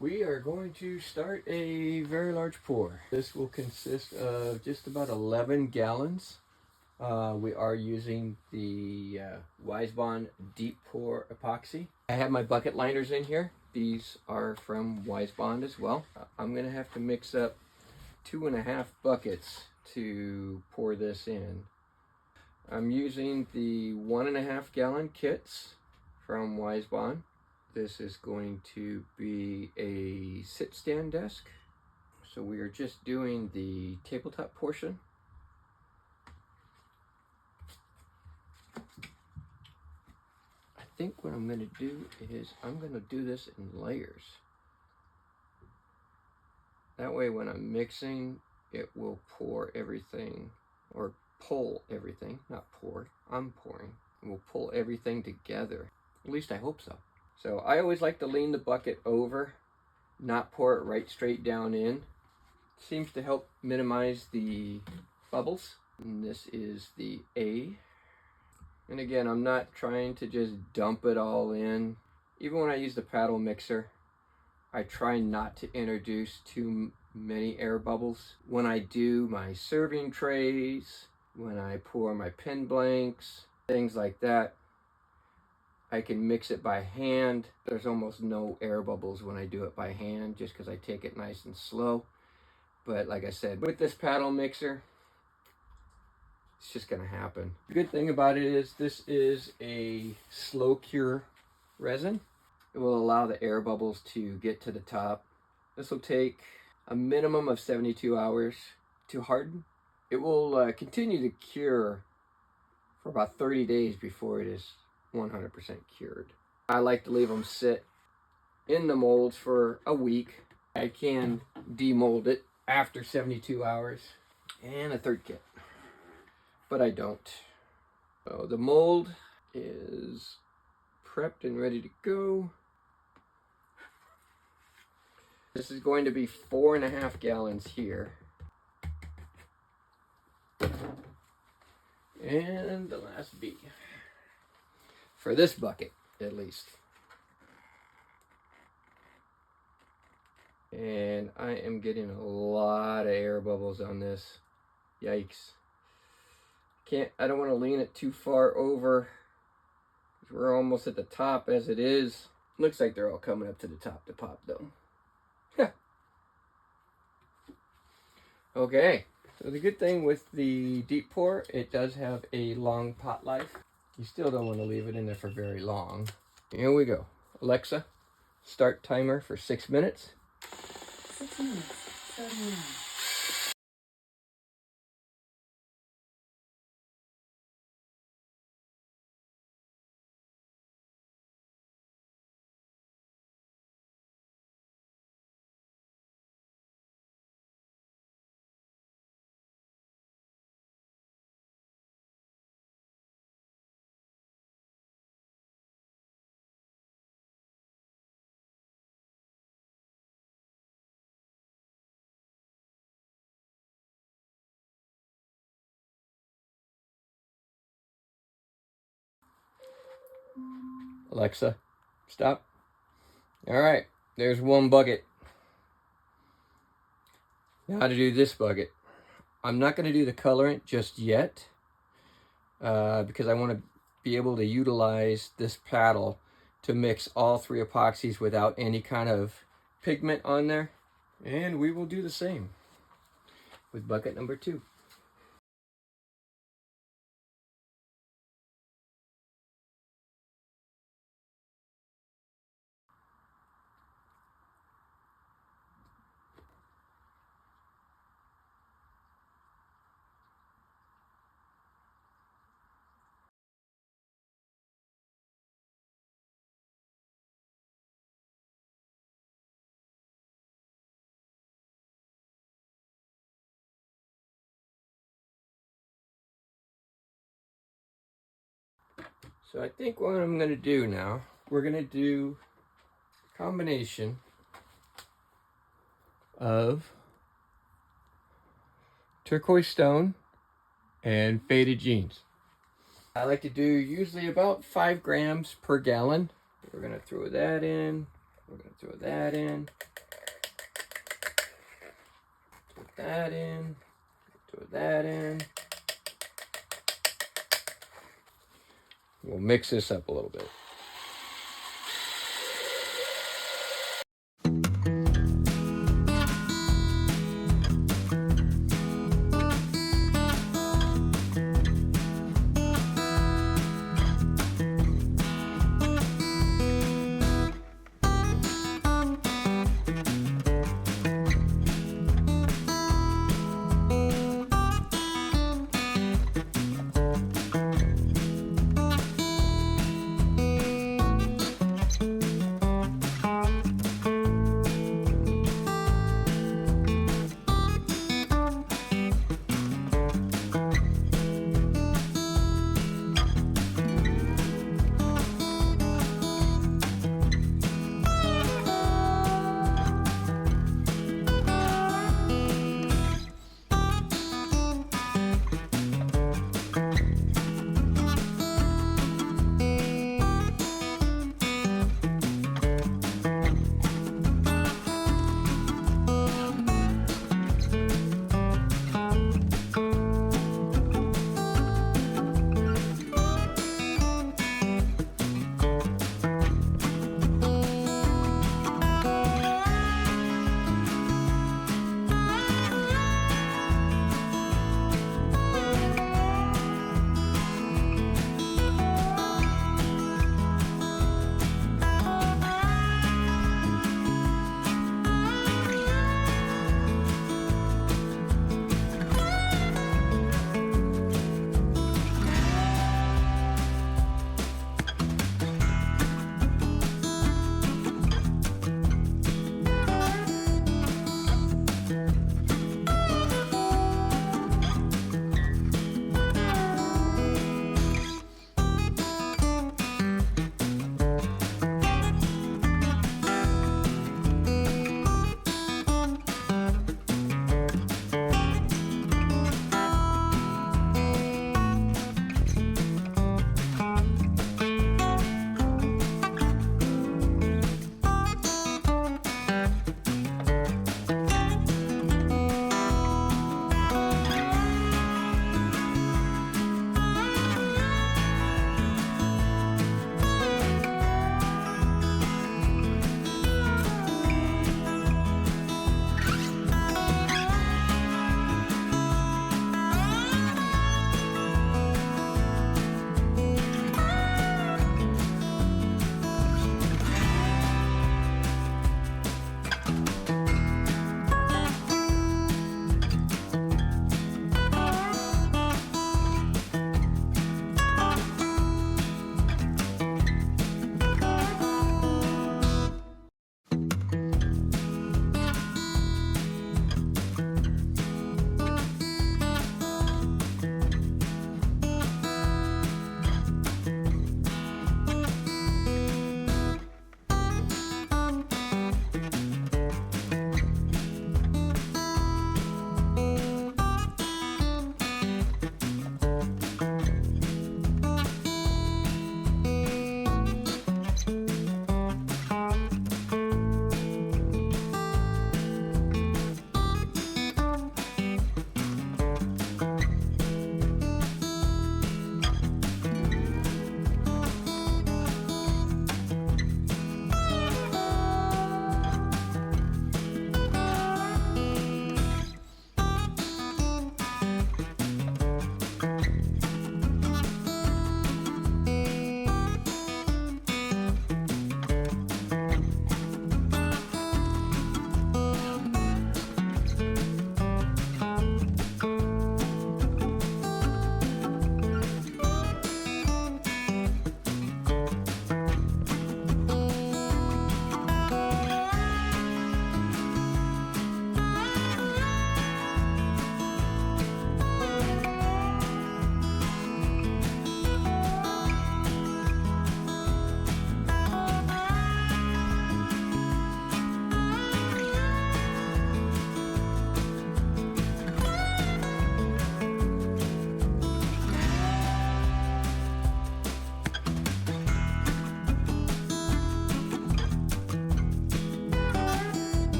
We are going to start a very large pour. This will consist of just about 11 gallons. We are using the Wisebond deep pour epoxy. I have my bucket liners in here. These are from Wisebond as well. I'm gonna have to mix up 2.5 buckets to pour this in. I'm using the 1.5 gallon kits from Wisebond. This is going to be a sit stand desk. So we are just doing the tabletop portion. I think what I'm going to do is I'm going to do this in layers. That way when I'm mixing, it will pour everything, or pull everything, not pour, I'm pouring. It will pull everything together. At least I hope so. So I always like to lean the bucket over, not pour it right straight down in. Seems to help minimize the bubbles. And this is the A. And again, I'm not trying to just dump it all in. Even when I use the paddle mixer, I try not to introduce too many air bubbles. When I do my serving trays, when I pour my pen blanks, things like that, I can mix it by hand. There's almost no air bubbles when I do it by hand, just because I take it nice and slow. But like I said, with this paddle mixer, it's just gonna happen. The good thing about it is this is a slow cure resin. It will allow the air bubbles to get to the top. This will take a minimum of 72 hours to harden. It will continue to cure for about 30 days before it is 100% cured. I like to leave them sit in the molds for a week. I can demold it after 72 hours and a third kit, but I don't. So the mold is prepped and ready to go. This is going to be 4.5 gallons here. And the last B. For this bucket, at least. And I am getting a lot of air bubbles on this. Yikes. I don't want to lean it too far over. We're almost at the top as it is. Looks like they're all coming up to the top to pop though. Okay, so the good thing with the deep pour, it does have a long pot life. You still don't want to leave it in there for very long. Here we go. Alexa, start timer for 6 minutes. 6 minutes, starting now. Alexa, stop. All right, there's one bucket. Now to do this bucket. I'm not going to do the colorant just yet because I want to be able to utilize this paddle to mix all 3 epoxies without any kind of pigment on there. And we will do the same with bucket number 2. So I think what I'm going to do now, we're going to do a combination of turquoise stone and faded jeans. I like to do usually about 5 grams per gallon. We're going to throw that in. We're going to throw that in. that in. Throw that in. We'll mix this up a little bit.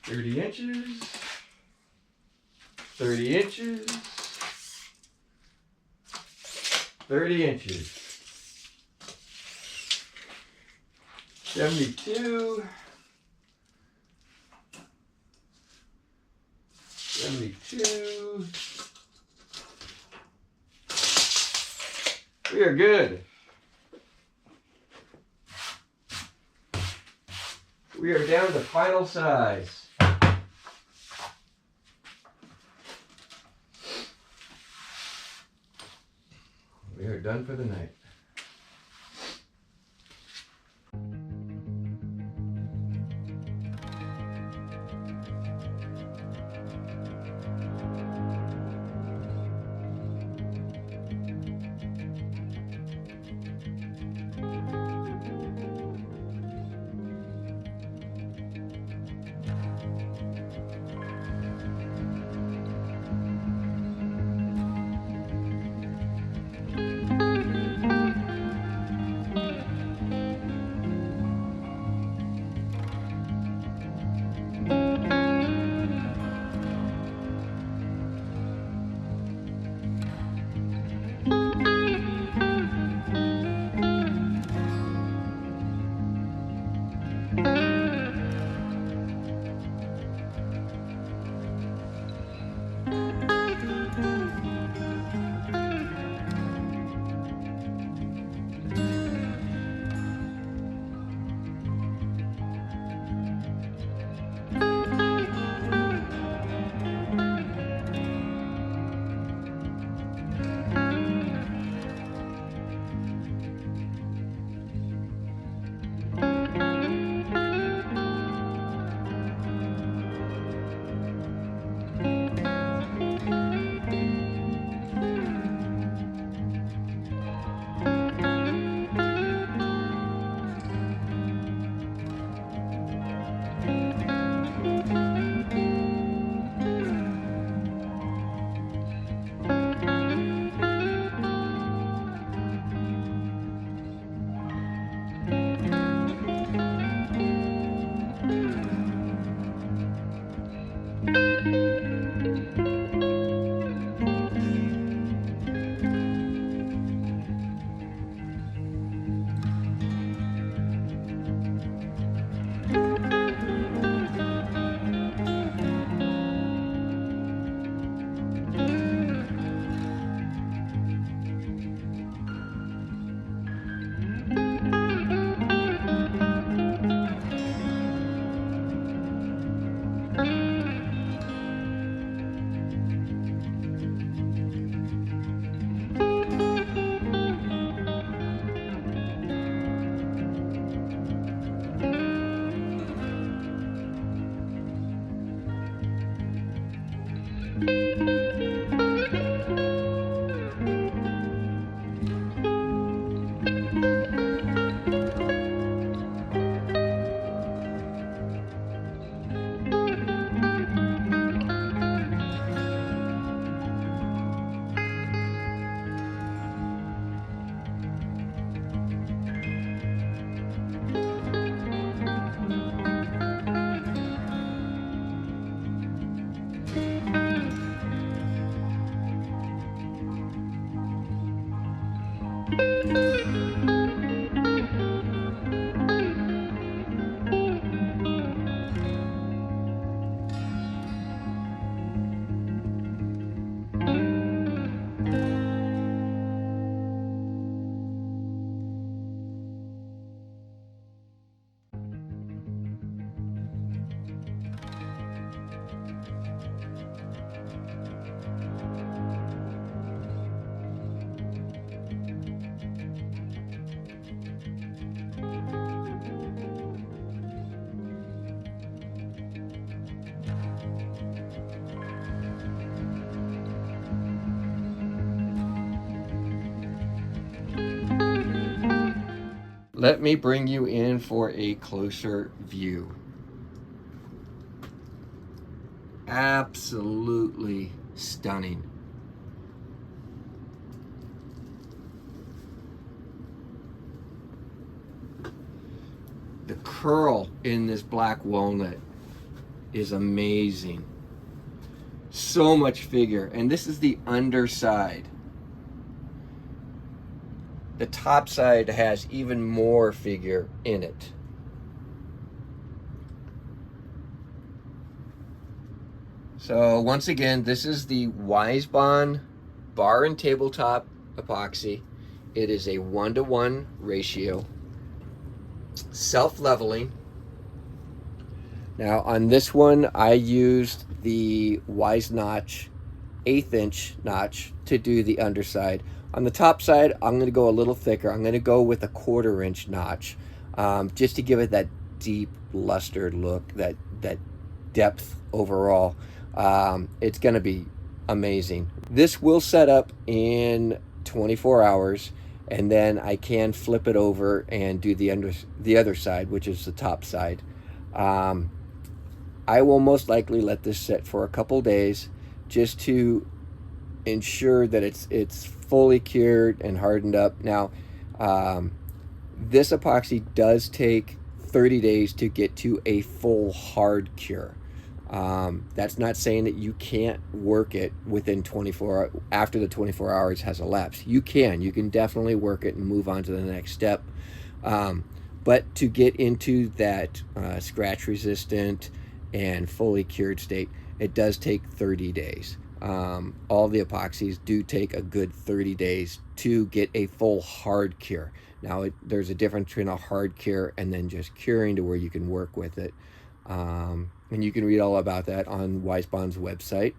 30 inches. 30 inches. 30 inches. 72. 72. We are good. We are down to final size. We are done for the night. Let me bring you in for a closer view. Absolutely stunning. The curl in this black walnut is amazing. So much figure. And this is the underside. The top side has even more figure in it. So once again, this is the Wisebond bar and tabletop epoxy. It is a 1-to-1 ratio, self-leveling. Now on this one, I used the Wise notch, 1/8 inch notch to do the underside. On the top side, I'm going to go a little thicker. I'm going to go with a 1/4 inch notch, just to give it that deep lustered look, that depth overall. It's going to be amazing. This will set up in 24 hours, and then I can flip it over and do the other side, which is the top side. I will most likely let this sit for a couple days just to ensure that it's fully cured and hardened up. Now, this epoxy does take 30 days to get to a full hard cure. That's not saying that you can't work it within 24 after the 24 hours has elapsed. You can definitely work it and move on to the next step. But to get into that scratch resistant and fully cured state, it does take 30 days. All the epoxies do take a good 30 days to get a full hard cure. Now, there's a difference between a hard cure and then just curing to where you can work with it. And you can read all about that on Wisebond's website.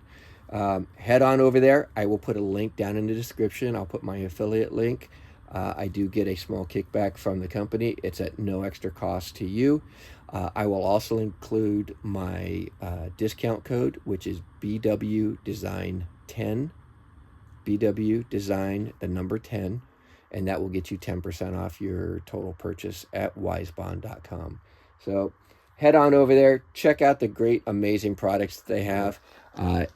Head on over there. I will put a link down in the description. I'll put my affiliate link. I do get a small kickback from the company. It's at no extra cost to you. I will also include my discount code, which is BWDesign10. BWDesign, the number 10. And that will get you 10% off your total purchase at wisebond.com. So head on over there. Check out the great, amazing products that they have.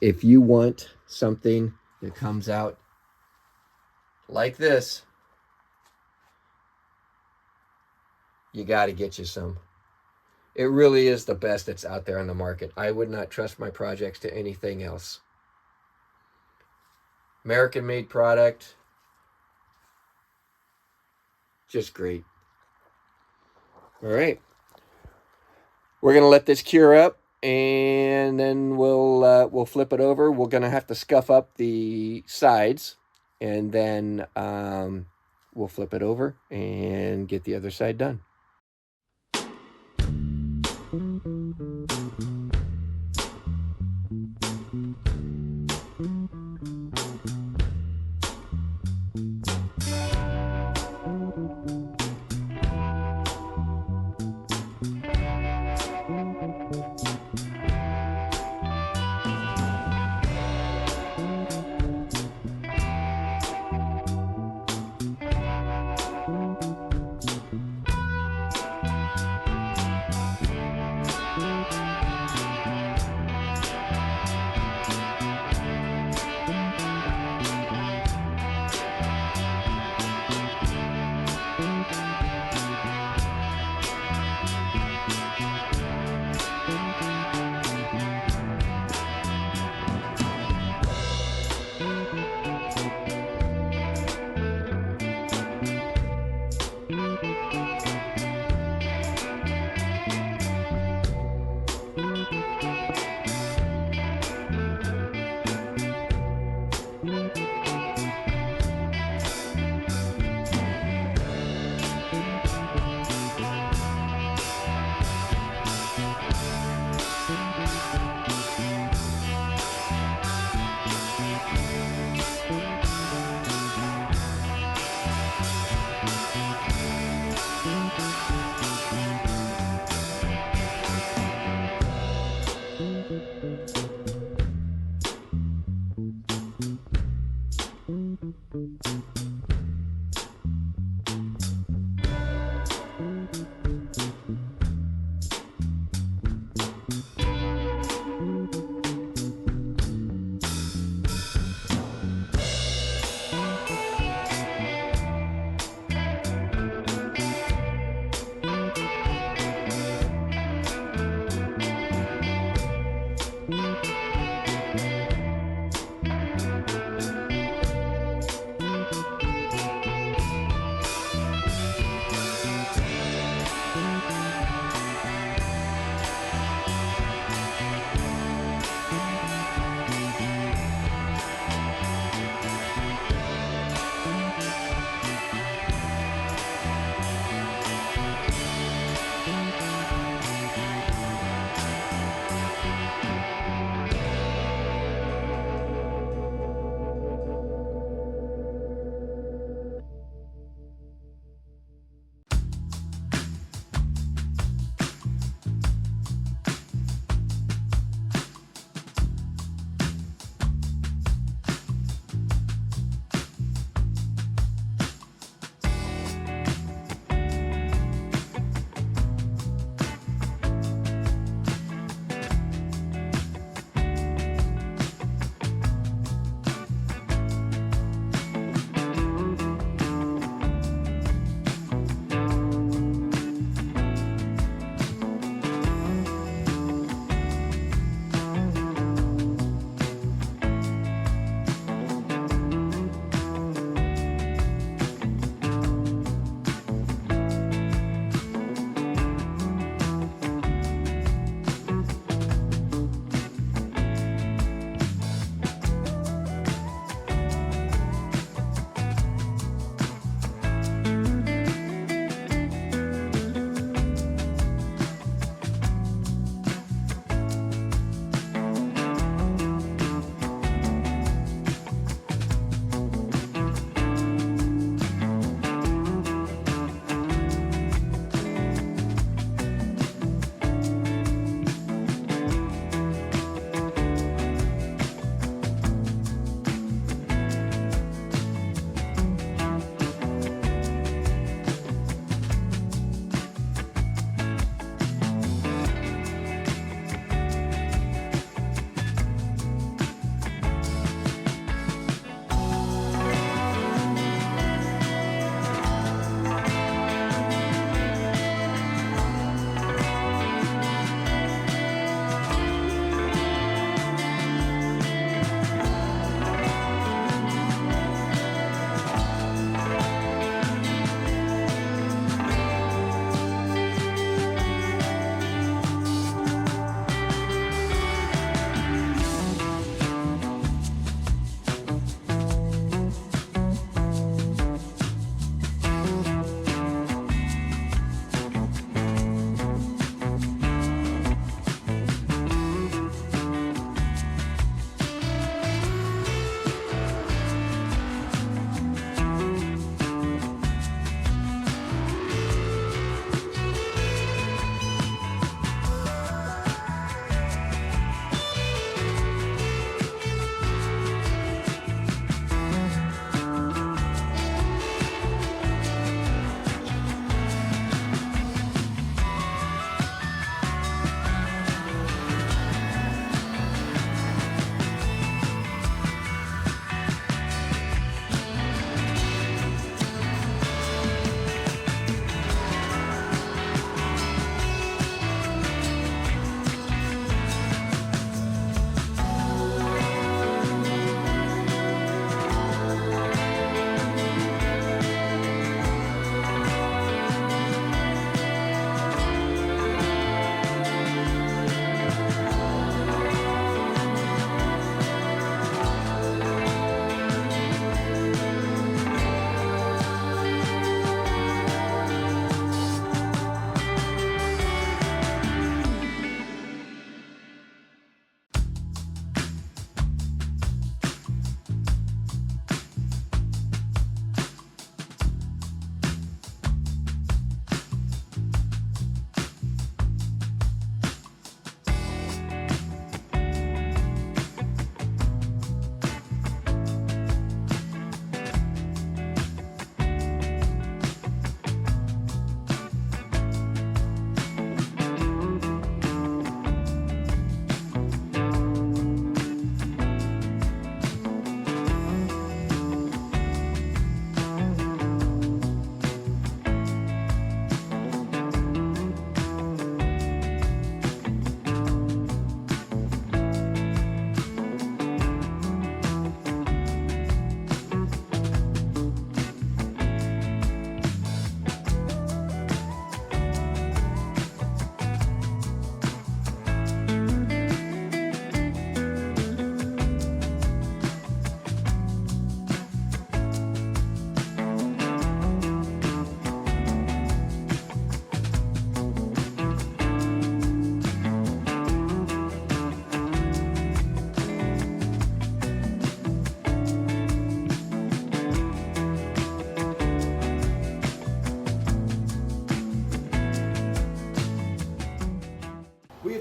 If you want something that comes out like this, you got to get you some. It really is the best that's out there on the market. I would not trust my projects to anything else. American-made product. Just great. All right. We're going to let this cure up, and then we'll flip it over. We're going to have to scuff up the sides, and then we'll flip it over and get the other side done.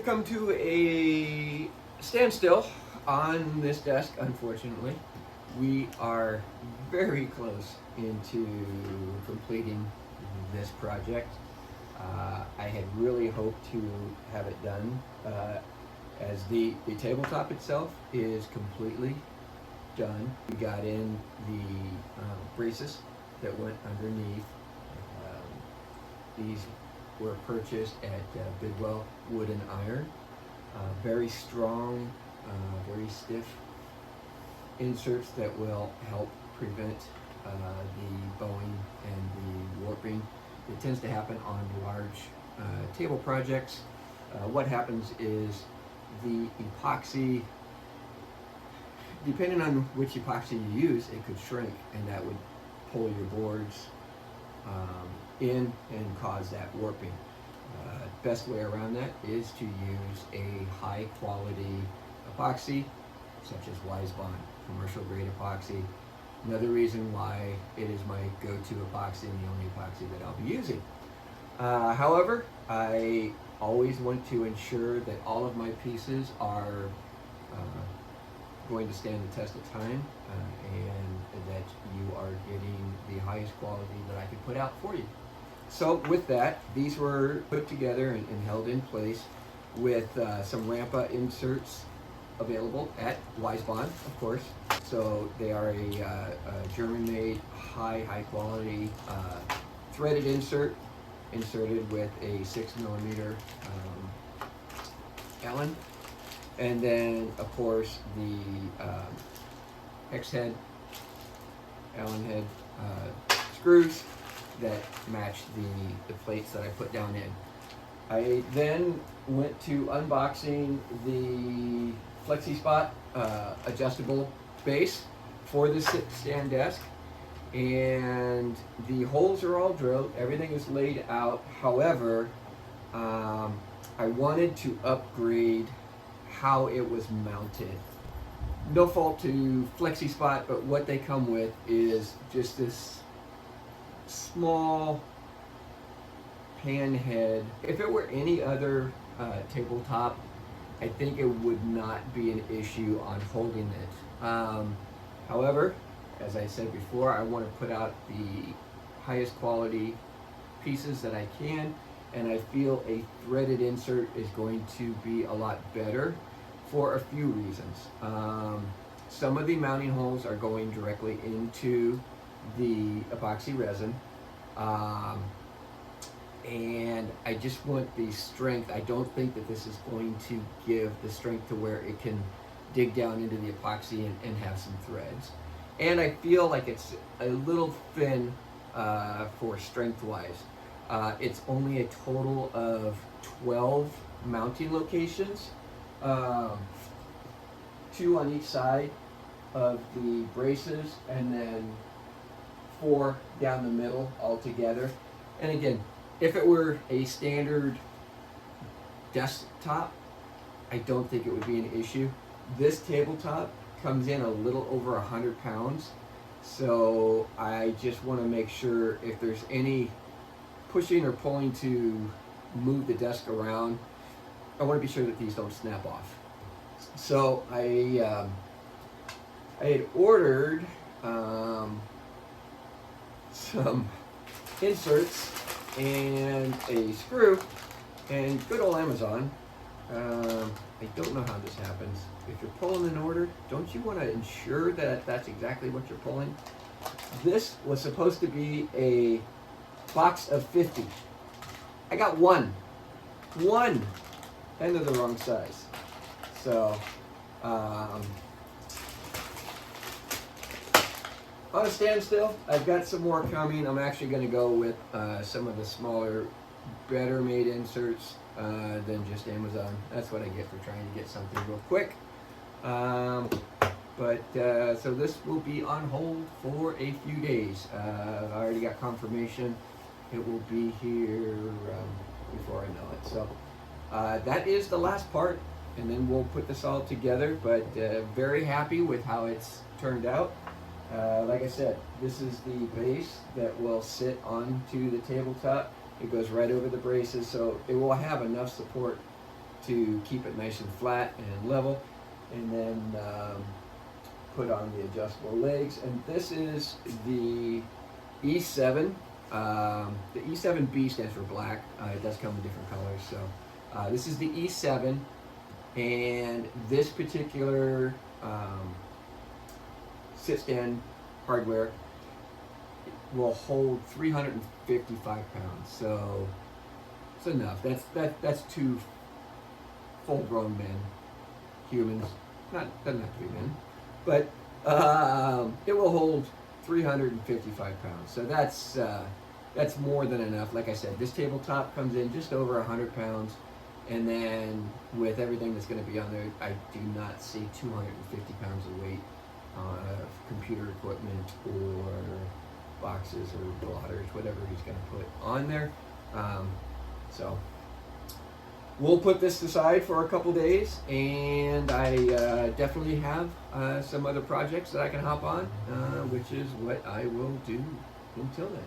we've come to a standstill on this desk, unfortunately. We are very close into completing this project. I had really hoped to have it done as the tabletop itself is completely done. We got in the braces that went underneath. These were purchased at Bidwell Wood and Iron. Very strong, very stiff inserts that will help prevent the bowing and the warping. It tends to happen on large table projects. What happens is the epoxy, depending on which epoxy you use, it could shrink, and that would pull your boards in and cause that warping. Best way around that is to use a high quality epoxy, such as Wisebond, commercial grade epoxy. Another reason why it is my go-to epoxy and the only epoxy that I'll be using. However, I always want to ensure that all of my pieces are going to stand the test of time and that you are getting the highest quality that I could put out for you. So with that, these were put together and held in place with some Rampa inserts available at Wisebond, of course. So they are a German-made, high quality threaded insert, inserted with a 6mm Allen, and then of course the hex head, Allen head screws that match the plates that I put down in. I then went to unboxing the Flexi Spot adjustable base for the stand desk, and the holes are all drilled, everything is laid out. However, I wanted to upgrade how it was mounted. No fault to Flexi Spot, but what they come with is just this small pan head. If it were any other tabletop, I think it would not be an issue on holding it. However, as I said before, I want to put out the highest quality pieces that I can, and I feel a threaded insert is going to be a lot better for a few reasons. Some of the mounting holes are going directly into the epoxy resin, and I just want the strength. I don't think that this is going to give the strength to where it can dig down into the epoxy and have some threads. And I feel like it's a little thin for strength-wise. It's only a total of 12 mounting locations, 2 on each side of the braces, and then 4 down the middle altogether. And again, if it were a standard desktop, I don't think it would be an issue. This tabletop comes in a little over 100 pounds, so I just want to make sure if there's any pushing or pulling to move the desk around, I want to be sure that these don't snap off. So I had ordered some inserts and a screw, and good old Amazon. I don't know how this happens. If you're pulling an order, don't you want to ensure that that's exactly what you're pulling? This was supposed to be a box of 50. I got one, and they're the wrong size. So, on a standstill. I've got some more coming. I'm actually going to go with some of the smaller, better made inserts than just Amazon. That's what I get for trying to get something real quick. So this will be on hold for a few days. I already got confirmation it will be here before I know it. So that is the last part, and then we'll put this all together. But very happy with how it's turned out. Like I said, this is the base that will sit onto the tabletop. It goes right over the braces, so it will have enough support to keep it nice and flat and level, and then put on the adjustable legs. And this is the E7. The E7B stands for black. It does come in different colors. So this is the E7, and this particular sit-stand hardware will hold 355 pounds. So it's enough. That's two full-grown men, humans. Doesn't have to be men, but it will hold 355 pounds. So that's more than enough. Like I said, this tabletop comes in just over 100 pounds, and then with everything that's going to be on there, I do not see 250 pounds of weight of computer equipment or boxes or blotters, whatever he's going to put on there. So we'll put this aside for a couple days, and I definitely have some other projects that I can hop on, which is what I will do until then.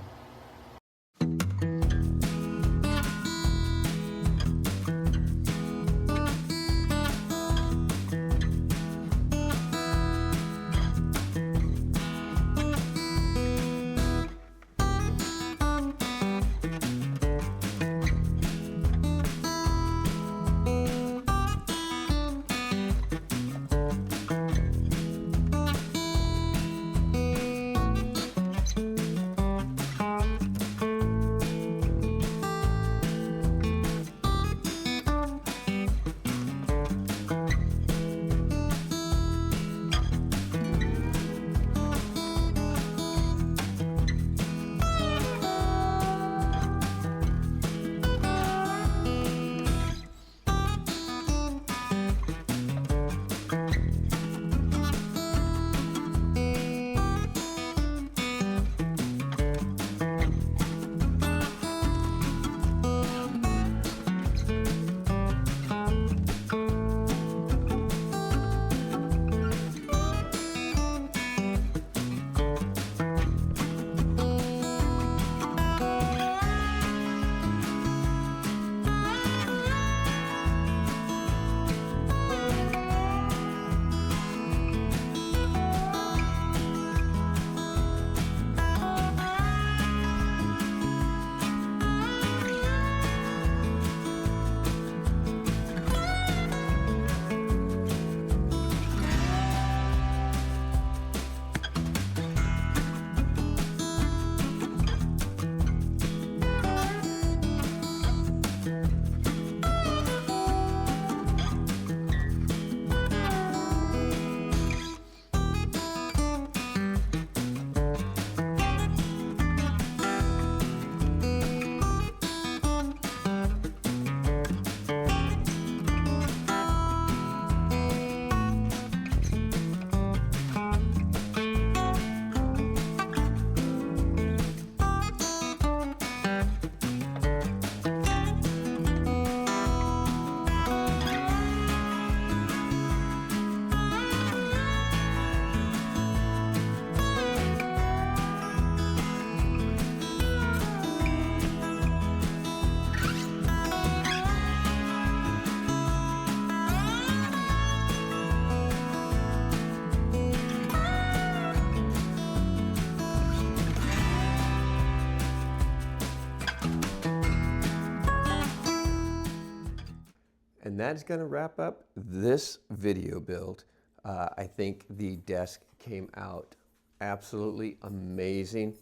And that's going to wrap up this video build. I think the desk came out absolutely amazing.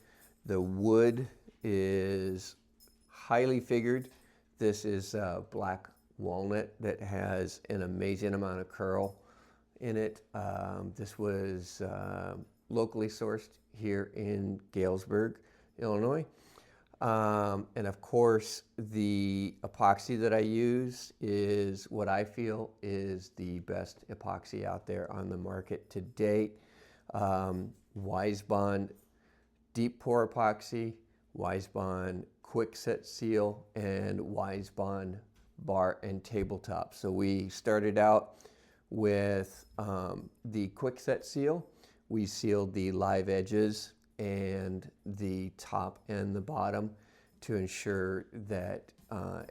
The wood is highly figured. This is black walnut that has an amazing amount of curl in it. This was locally sourced here in Galesburg, Illinois. And of course, the epoxy that I use is what I feel is the best epoxy out there on the market to date. Wisebond deep pour epoxy, Wisebond quick set seal, and Wisebond bar and tabletop. So we started out with the quick set seal. We sealed the live edges and the top and the bottom to ensure that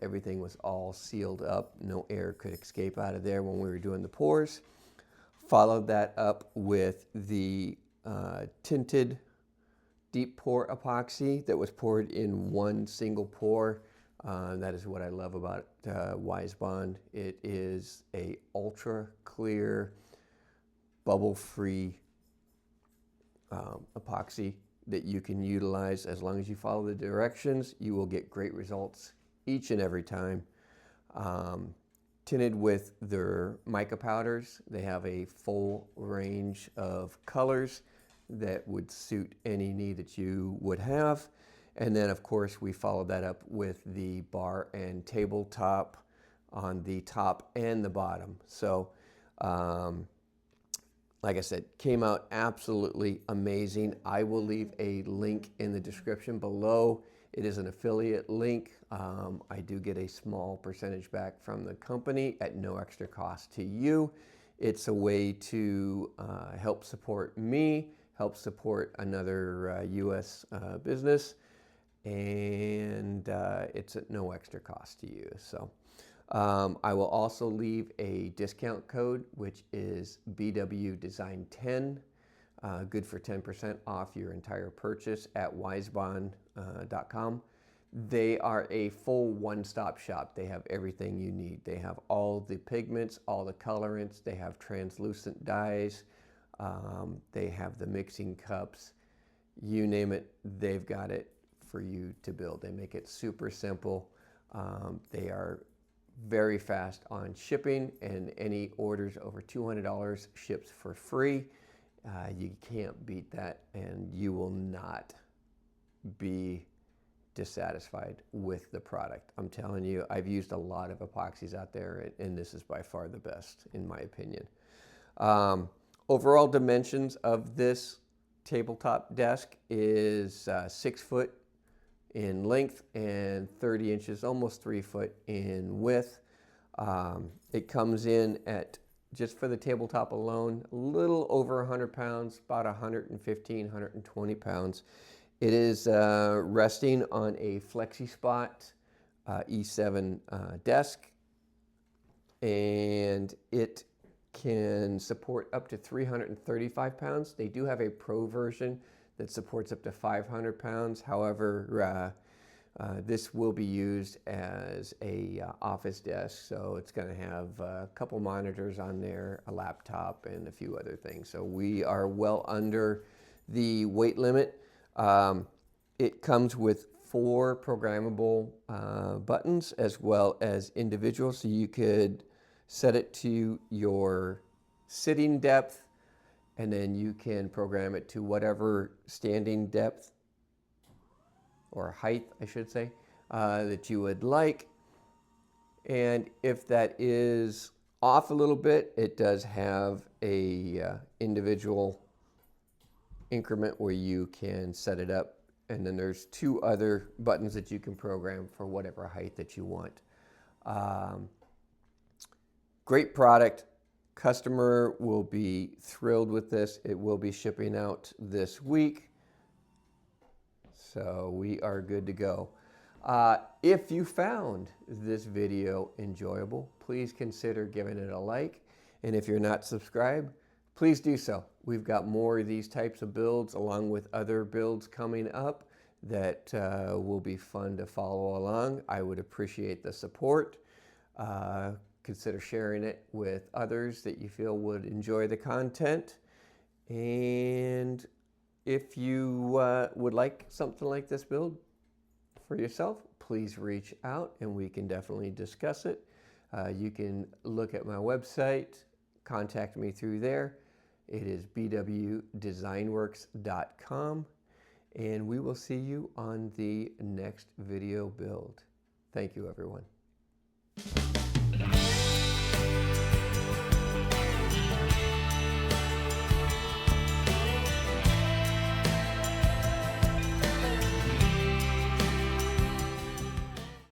everything was all sealed up. No air could escape out of there when we were doing the pours. Followed that up with the tinted deep pour epoxy that was poured in one single pour. That is what I love about Wisebond. It is a ultra clear, bubble-free epoxy that you can utilize. As long as you follow the directions, you will get great results each and every time. Tinted with their mica powders. They have a full range of colors that would suit any need that you would have. And then of course we followed that up with the bar and tabletop on the top and the bottom. So like I said, came out absolutely amazing. I will leave a link in the description below. It is an affiliate link. I do get a small percentage back from the company at no extra cost to you. It's a way to help support me, help support another U.S. business, and it's at no extra cost to you. So I will also leave a discount code, which is BWDesign10, good for 10% off your entire purchase at wisebond.com. They are a full one-stop shop. They have everything you need. They have all the pigments, all the colorants. They have translucent dyes. They have the mixing cups. You name it, they've got it for you to build. They make it super simple. They are very fast on shipping, and any orders over $200 ships for free. You can't beat that, and you will not be dissatisfied with the product. I'm telling you, I've used a lot of epoxies out there, and this is by far the best in my opinion. Overall dimensions of this tabletop desk is 6 foot in length and 30 inches, almost 3 foot in width. It comes in at, just for the tabletop alone, a little over 100 pounds, about 115, 120 pounds. It is resting on a FlexiSpot E7 desk, and it can support up to 335 pounds. They do have a pro version that supports up to 500 pounds. However, this will be used as a office desk, so it's going to have a couple monitors on there, a laptop, and a few other things. So we are well under the weight limit. It comes with 4 programmable buttons as well as individual, so you could set it to your sitting depth, and then you can program it to whatever standing depth or height, I should say, that you would like. And if that is off a little bit, it does have a individual increment where you can set it up. And then there's 2 other buttons that you can program for whatever height that you want. Great product. Customer will be thrilled with this. It will be shipping out this week. So we are good to go. If you found this video enjoyable, please consider giving it a like. And if you're not subscribed, please do so. We've got more of these types of builds along with other builds coming up that will be fun to follow along. I would appreciate the support. Consider sharing it with others that you feel would enjoy the content. And if you would like something like this build for yourself, please reach out and we can definitely discuss it. You can look at my website, contact me through there. It is bwdesignworks.com, and we will see you on the next video build. Thank you, everyone.